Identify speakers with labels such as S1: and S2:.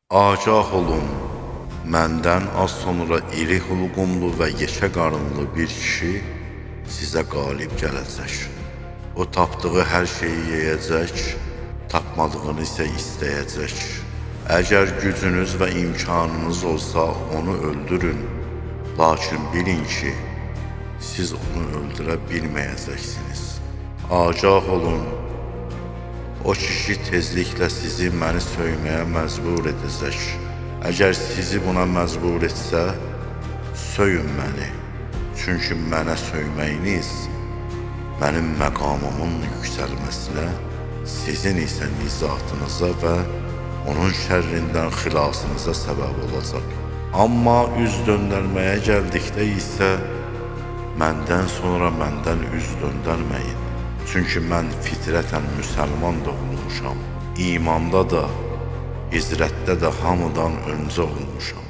S1: Agah olun, məndən az sonra iri hulqumlu və yekə qarınlı bir kişi sizə qalib gələcək. O tapdığı hər şeyi yeyəcək, tapmadığını isə istəyəcək. Əgər gücünüz və imkanınız olsa onu öldürün, lakin bilin ki, siz onu öldürə bilməyəcəksiniz. Agah olun, o kişi tezliklə sizi məni söyməyə məcbur edəcək. Əgər sizi buna məcbur etsə, söyün məni. Çünki mənə söyməyiniz mənim məqamımın yüksəlməsinə, sizin isə nizatınıza və onun şərrindən xilasınıza səbəb olacaq. Amma üz döndərməyə gəldikdə isə məndən sonra məndən üz döndərməyin. Çünki mən fitrətən müsəlman doğulmuşam. İmanda da, hicrətdə də hamıdan öncə olmuşam.